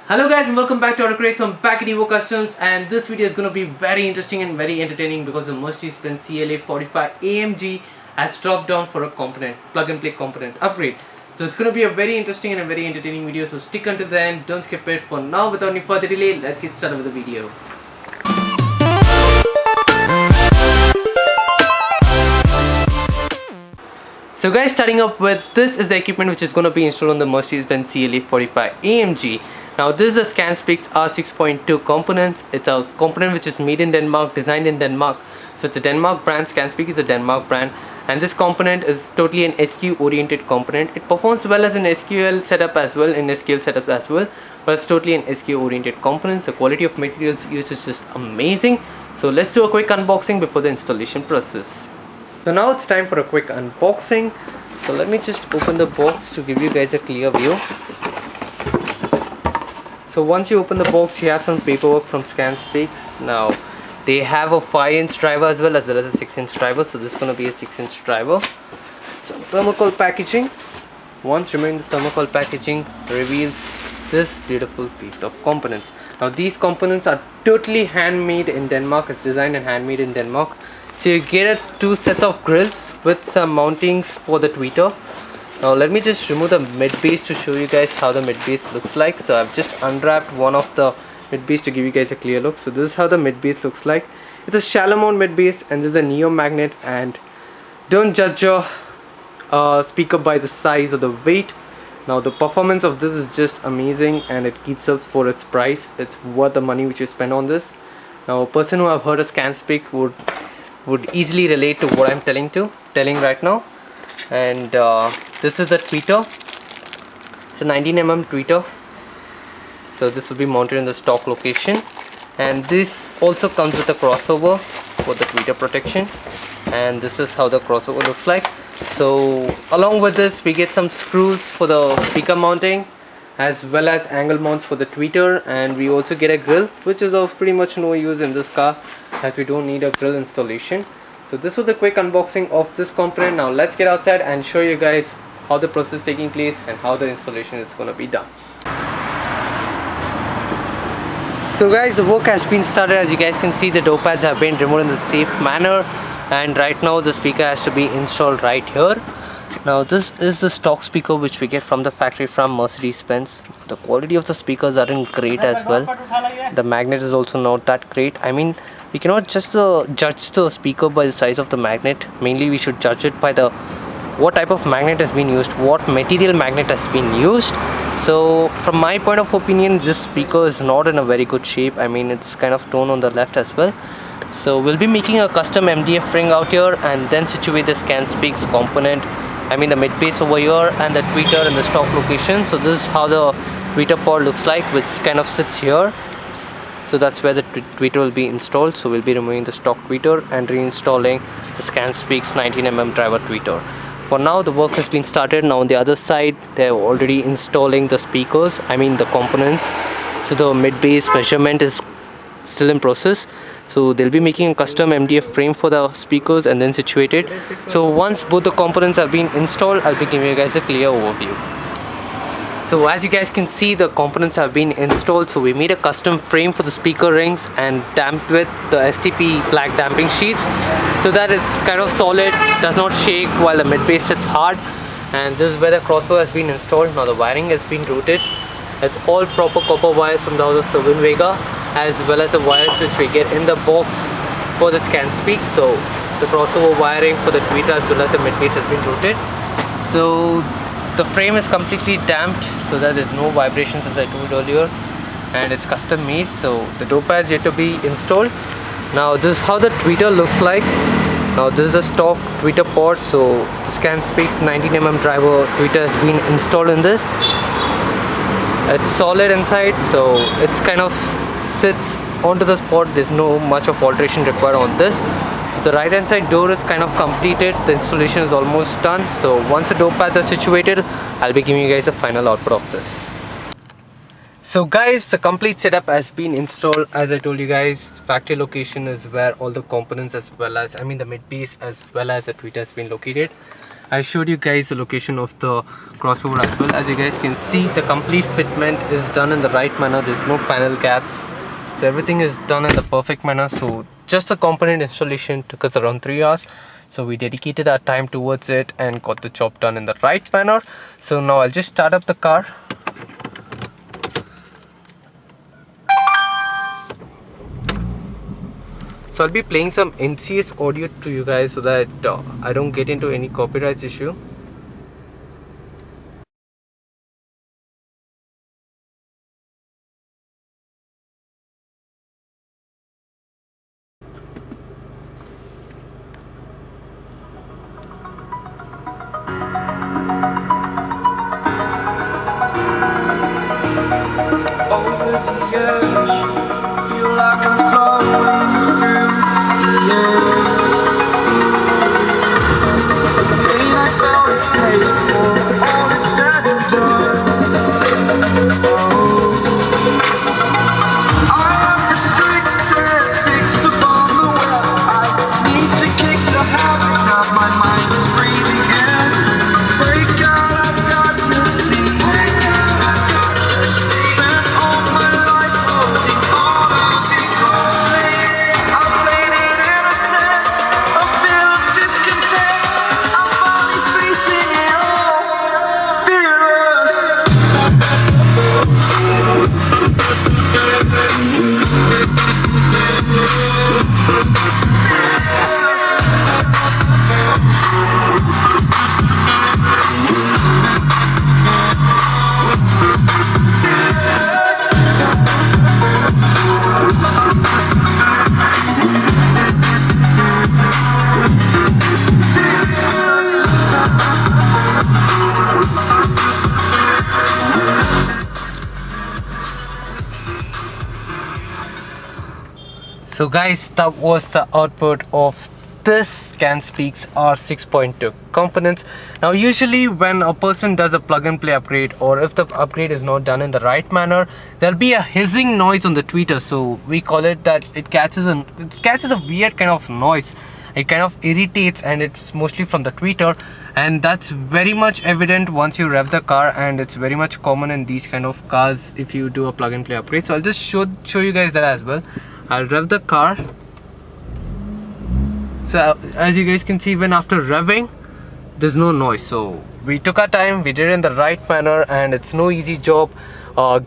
Hello guys and welcome back to our Craze. I'm back at EVO Customs, and this video is going to be very interesting and very entertaining because the Benz CLA 45 AMG has dropped down for a plug and play component upgrade. So it's going to be a very interesting and a very entertaining video, so stick until the end, don't skip it. For now, without any further delay, let's get started with the video. So guys, starting up with this is the equipment which is going to be installed on the Benz CLA 45 AMG. Now this is the ScanSpeaks R6.2 components. It's a component which is made in Denmark, designed in Denmark. So it's a Denmark brand. ScanSpeak is a Denmark brand, and this component is totally an SQ oriented component. It performs well as an SQL setup as well, but it's totally an SQ oriented component. The quality of materials used is just amazing. So let's do a quick unboxing before the installation process. So now it's time for a quick unboxing. So let me just open the box to give you guys a clear view. So once you open the box, you have some paperwork from ScanSpeaks. Now they have a 5-inch driver as well as a 6-inch driver. So this is going to be a 6-inch driver. Some thermocol packaging. Once removing the thermocol packaging reveals this beautiful piece of components. Now these components are totally handmade in Denmark. It's designed and handmade in Denmark. So you get two sets of grills with some mountings for the tweeter. Now let me just remove the mid base to show you guys how the mid base looks like. So I've just unwrapped one of the mid base to give you guys a clear look. So this is how the mid base looks like. It's a shallow mount mid base, and there's a neo magnet. And don't judge your speaker by the size or the weight. Now the performance of this is just amazing, and it keeps up for its price. It's worth the money which you spend on this. Now a person who have heard a ScanSpeak would easily relate to what I'm telling right now. And this is the tweeter. It's a 19mm tweeter. So this will be mounted in the stock location, and this also comes with a crossover for the tweeter protection. And this is how the crossover looks like. So along with this, we get some screws for the speaker mounting as well as angle mounts for the tweeter, and we also get a grill, which is of pretty much no use in this car as we don't need a grill installation. So this was the quick unboxing of this component. Now let's get outside and show you guys how the process is taking place and how the installation is going to be done. So guys, the work has been started. As you guys can see, the door pads have been removed in the safe manner, and right now the speaker has to be installed right here. Now this is the stock speaker which we get from the factory from Mercedes-Benz. The quality of the speakers aren't great as well. The magnet is also not that great. I mean, we cannot just judge the speaker by the size of the magnet. Mainly we should judge it by the what type of magnet has been used, what material magnet has been used. So from my point of opinion, this speaker is not in a very good shape. I mean, it's kind of torn on the left as well. So we'll be making a custom MDF ring out here and then situate the ScanSpeaks component, I mean the mid base over here, and the tweeter in the stock location. So this is how the tweeter pod looks like, which kind of sits here. So that's where the tweeter will be installed. So we'll be removing the stock tweeter and reinstalling the ScanSpeaks 19mm driver tweeter. For now, the work has been started. Now on the other side, they're already installing the speakers, I mean the components. So the mid base measurement is still in process. So they'll be making a custom MDF frame for the speakers and then situate it. So once both the components have been installed, I'll be giving you guys a clear overview. So as you guys can see, the components have been installed. So we made a custom frame for the speaker rings and damped with the STP black damping sheets so that it's kind of solid, does not shake while the mid base hits hard. And this is where the crossover has been installed. Now the wiring has been routed. It's all proper copper wires from the house of Servan Vega, as well as the wires which we get in the box for the ScanSpeak. So the crossover wiring for the tweeter as well as the mid base has been routed. So the frame is completely damped so that there's no vibrations, as I told earlier, and it's custom made. So the door pads yet to be installed. Now this is how the tweeter looks like. Now this is a stock tweeter pod. So the ScanSpeaks 19mm driver tweeter has been installed in this. It's solid inside, so it's kind of sits onto the spot. There's no much of alteration required on this. So the right hand side door is kind of completed. The installation is almost done. So once the door pads are situated, I'll be giving you guys the final output of this. So guys, the complete setup has been installed. As I told you guys, factory location is where all the components as well as, I mean the mid base as well as the tweeter has been located. I showed you guys the location of the crossover as well. As you guys can see, the complete fitment is done in the right manner. There's no panel gaps, so everything is done in the perfect manner. So just the component installation took us around 3 hours, so we dedicated our time towards it and got the job done in the right manner. So now I'll just start up the car. So I'll be playing some NCS audio to you guys so that I don't get into any copyright issue. Over the edge, feel like I'm floating through the air. The pain I felt is paid for, all is said and done. Oh, I am restricted, fixed upon the web. I need to kick the habit that my mind is breathing in. Break out, I've got to see. Spent all my life holding on to the ghost. I played it innocent, a feel of discontent. I'm finally facing it all, fearless. So guys, that was the output of this CanSpeaks R6.2 components. Now usually when a person does a plug and play upgrade, or if the upgrade is not done in the right manner, there'll be a hissing noise on the tweeter. So we call it that it catches a weird kind of noise. It kind of irritates, and it's mostly from the tweeter, and that's very much evident once you rev the car, and it's very much common in these kind of cars if you do a plug and play upgrade. So I'll just show you guys that as well. I'll rev the car. So as you guys can see, even after revving, there's no noise. So we took our time, we did it in the right manner, and it's no easy job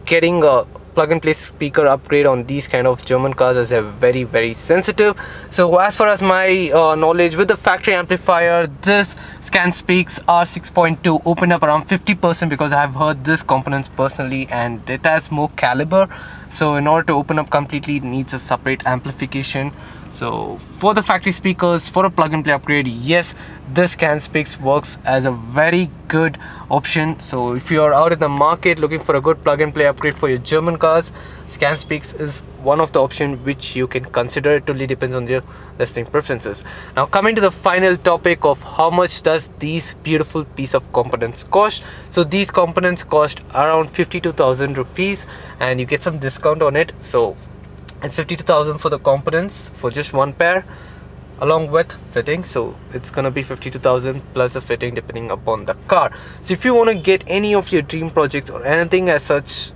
getting a plug and play speaker upgrade on these kind of German cars, as they're very sensitive. So as far as my knowledge with the factory amplifier, this CanSpeaks R6.2 opened up around 50%, because I've heard this components personally and it has more caliber. So in order to open up completely, it needs a separate amplification. So for the factory speakers, for a plug and play upgrade, yes, this CanSpeaks works as a very good option. So if you're out in the market looking for a good plug and play upgrade for your German cars, CanSpeaks is one of the options which you can consider. It totally depends on your listening preferences. Now coming to the final topic of how much does these beautiful piece of components cost. So these components cost around 52,000 rupees, and you get some discount on it. So it's 52,000 for the components for just one pair, along with fitting. So it's gonna be 52,000 plus the fitting depending upon the car. So if you want to get any of your dream projects or anything as such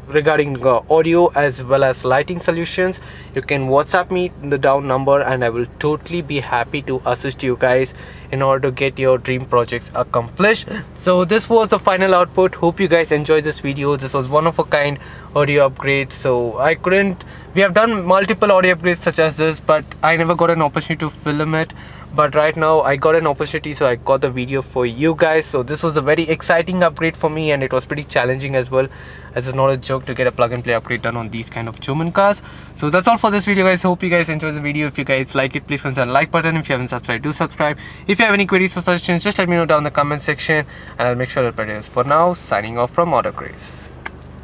regarding audio as well as lighting solutions, you can WhatsApp me the down number, and I will totally be happy to assist you guys in order to get your dream projects accomplished. So this was the final output. Hope you guys enjoyed this video. This was one of a kind audio upgrade. So we have done multiple audio upgrades such as this, but I never got an opportunity to film it. But right now I got an opportunity, so I got the video for you guys. So this was a very exciting upgrade for me, and it was pretty challenging as well, as it's not a joke to get a plug and play upgrade done on these kind of German cars. So that's all for this video, guys. Hope you guys enjoyed the video. If you guys like it, please consider the like button. If you haven't subscribed, do subscribe. If you have any queries or suggestions, just let me know down in the comment section, and I'll make sure to reply. For now, signing off from Craze.